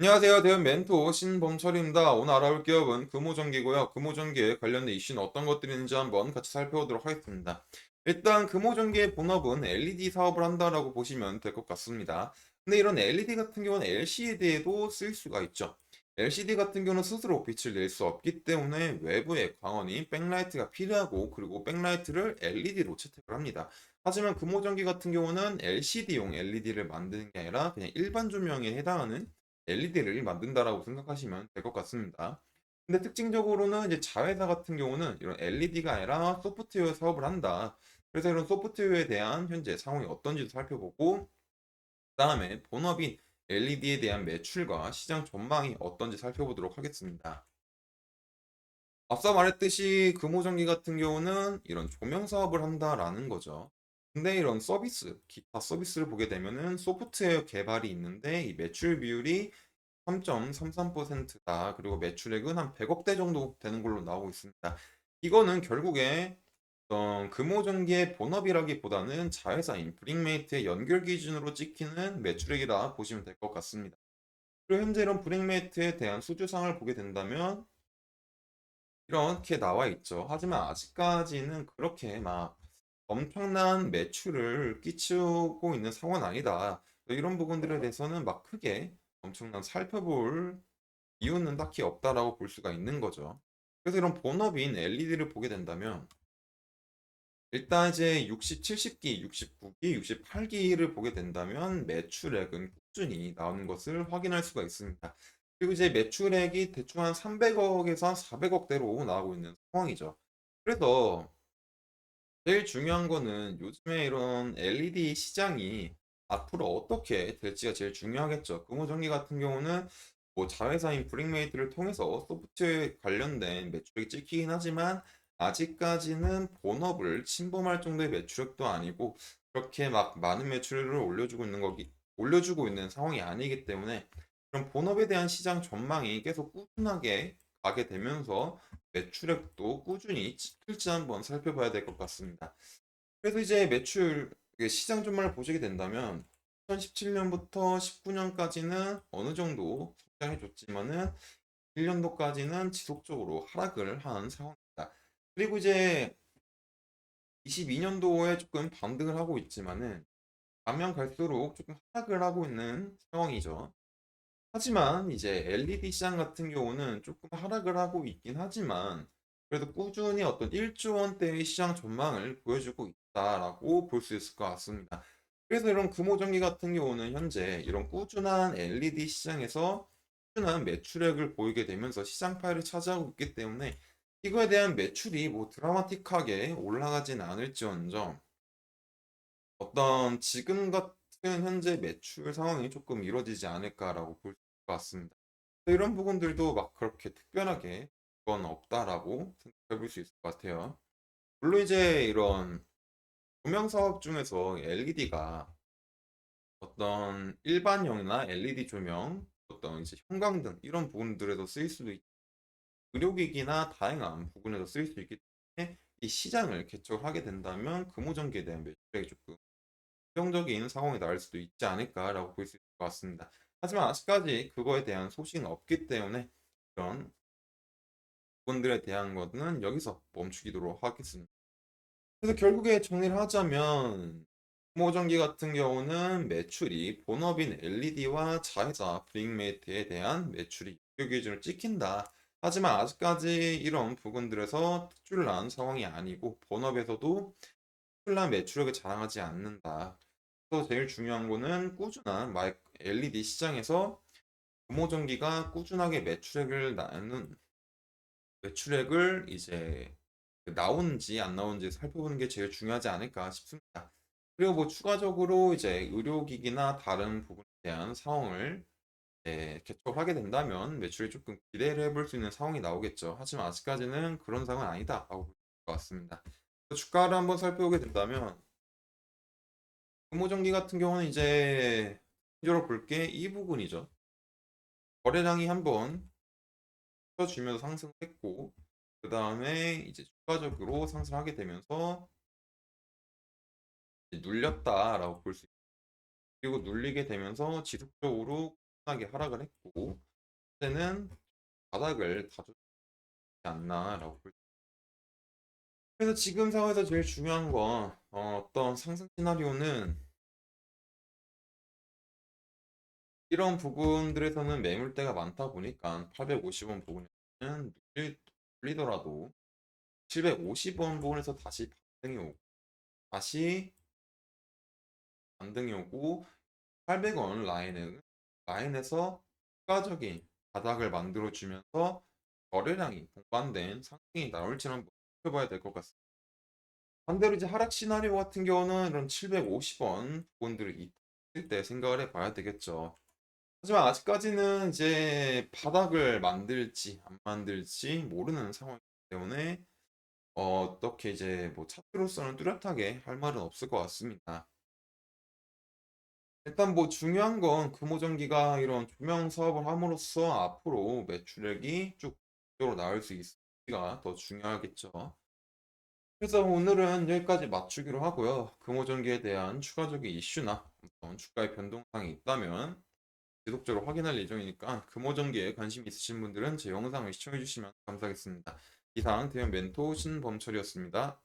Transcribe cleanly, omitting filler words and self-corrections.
안녕하세요. 대은 멘토 신범철입니다. 오늘 알아볼 기업은 금호전기고요. 금호전기에 관련된 이슈는 어떤 것들이 있는지 한번 같이 살펴보도록 하겠습니다. 일단 금호전기의 본업은 LED 사업을 한다라고 보시면 될 것 같습니다. 근데 이런 LED 같은 경우는 LCD에도 쓸 수가 있죠. LCD 같은 경우는 스스로 빛을 낼 수 없기 때문에 외부의 광원이 백라이트가 필요하고, 그리고 백라이트를 LED로 채택을 합니다. 하지만 금호전기 같은 경우는 LCD용 LED를 만드는 게 아니라 그냥 일반 조명에 해당하는 LED를 만든다라고 생각하시면 될 것 같습니다. 근데 특징적으로는 이제 자회사 같은 경우는 이런 LED가 아니라 소프트웨어 사업을 한다. 그래서 이런 소프트웨어에 대한 현재 상황이 어떤지도 살펴보고, 그다음에 본업인 LED에 대한 매출과 시장 전망이 어떤지 살펴보도록 하겠습니다. 앞서 말했듯이 금호전기 같은 경우는 이런 조명 사업을 한다라는 거죠. 근데 이런 서비스, 기타 서비스를 보게 되면은 소프트웨어 개발이 있는데 이 매출 비율이 3.33%다. 그리고 매출액은 한 100억대 정도 되는 걸로 나오고 있습니다. 이거는 결국에 금호전기의 본업이라기보다는 자회사인 브릭메이트의 연결 기준으로 찍히는 매출액이라 보시면 될 것 같습니다. 그리고 현재 이런 브릭메이트에 대한 수주상을 보게 된다면 이렇게 나와 있죠. 하지만 아직까지는 그렇게 막 엄청난 매출을 끼치고 있는 상황은 아니다. 이런 부분들에 대해서는 막 크게 엄청난 살펴볼 이유는 딱히 없다라고 볼 수가 있는 거죠. 그래서 이런 본업인 LED를 보게 된다면 일단 이제 60, 70기, 69기, 68기를 보게 된다면 매출액은 꾸준히 나오는 것을 확인할 수가 있습니다. 그리고 이제 매출액이 대충 한 300억에서 400억대로 나오고 있는 상황이죠. 그래서 제일 중요한 거는 요즘에 이런 LED 시장이 앞으로 어떻게 될지가 제일 중요하겠죠. 금호전기 같은 경우는 뭐 자회사인 브릭메이트를 통해서 소프트웨어 관련된 매출액이 찍히긴 하지만 아직까지는 본업을 침범할 정도의 매출액도 아니고 그렇게 막 많은 매출을 올려주고 있는 상황이 아니기 때문에 그런 본업에 대한 시장 전망이 계속 꾸준하게 가게 되면서 매출액도 꾸준히 찍힐지 한번 살펴봐야 될 것 같습니다. 그래서 이제 매출 시장 전망을 보시게 된다면 2017년부터 19년까지는 어느 정도 성장해 줬지만은 1년도까지는 지속적으로 하락을 한 상황입니다. 그리고 이제 22년도에 조금 반등을 하고 있지만은 가면 갈수록 조금 하락을 하고 있는 상황이죠. 하지만 이제 LED 시장 같은 경우는 조금 하락을 하고 있긴 하지만 그래도 꾸준히 어떤 1조 원대의 시장 전망을 보여주고 있다라고 볼 수 있을 것 같습니다. 그래서 이런 금호전기 같은 경우는 현재 이런 꾸준한 LED 시장에서 꾸준한 매출액을 보이게 되면서 시장 파일을 차지하고 있기 때문에 이거에 대한 매출이 뭐 드라마틱하게 올라가진 않을지언정 어떤 지금 같은 현재 매출 상황이 조금 이루어지지 않을까라고 볼 것 같습니다. 이런 부분들도 막 그렇게 특별하게 그건 없다라고 생각해 볼 수 있을 것 같아요. 물론 이제 이런 조명 사업 중에서 LED가 어떤 일반형이나 LED 조명, 어떤 이제 형광등 이런 부분들에도 쓰일 수도 있고 의료기기나 다양한 부분에도 쓰일 수 있기 때문에 이 시장을 개척하게 된다면 금호전기에 대한 매출액이 조금 긍정적인 상황이 나올 수도 있지 않을까라고 볼 수 있을 것 같습니다. 하지만 아직까지 그거에 대한 소식은 없기 때문에 이런 부분들에 대한 거는 여기서 멈추기도록 하겠습니다. 그래서 결국에 정리를 하자면 모전기 같은 경우는 매출이 본업인 LED와 자회사 브릭메이트에 대한 매출이 목표 기준을 찍힌다. 하지만 아직까지 이런 부분들에서 특출난 상황이 아니고 본업에서도 특출난 매출액을 자랑하지 않는다. 또 제일 중요한 거는 꾸준한 LED 시장에서 금호전기가 꾸준하게 매출액을 이제 나오는지 안 나오는지 살펴보는 게 제일 중요하지 않을까 싶습니다. 그리고 뭐 추가적으로 이제 의료기기나 다른 부분에 대한 상황을 개척하게 된다면 매출이 조금 기대를 해볼 수 있는 상황이 나오겠죠. 하지만 아직까지는 그런 상황은 아니다 라고 볼 것 같습니다. 주가를 한번 살펴보게 된다면 금호전기 같은 경우는 이제 기준으로 볼 게 이 부분이죠. 거래량이 한번 쳐주면서 상승했고 그 다음에 이제 추가적으로 상승하게 되면서 이제 눌렸다라고 볼 수 있고 그리고 눌리게 되면서 지속적으로 엄청나게 하락을 했고 이제는 바닥을 다졌지 않나라고 볼. 그래서 지금 상황에서 제일 중요한 건 어떤 상승 시나리오는 이런 부분들에서는 매물대가 많다 보니까 850원 부분에서는 눌리더라도 750원 부분에서 다시 반등이 오고 800원 라인에서 추가적인 바닥을 만들어 주면서 거래량이 동반된 상승이 나올지 한번 지켜봐야 될 것 같습니다. 반대로 이제 하락 시나리오 같은 경우는 이런 750원 부분들을 있을 때 생각을 해봐야 되겠죠. 하지만 아직까지는 이제 바닥을 만들지 안 만들지 모르는 상황이기 때문에 어떻게 이제 뭐 차트로서는 뚜렷하게 할 말은 없을 것 같습니다. 일단 뭐 중요한 건 금호전기가 이런 조명 사업을 함으로써 앞으로 매출액이 쭉 적으로 나올 수 있을지가 더 중요하겠죠. 그래서 오늘은 여기까지 맞추기로 하고요. 금호전기에 대한 추가적인 이슈나 어떤 주가의 변동사항이 있다면 지속적으로 확인할 예정이니까 금호전기에 관심 있으신 분들은 제 영상을 시청해 주시면 감사하겠습니다. 이상 대형 멘토 신범철이었습니다.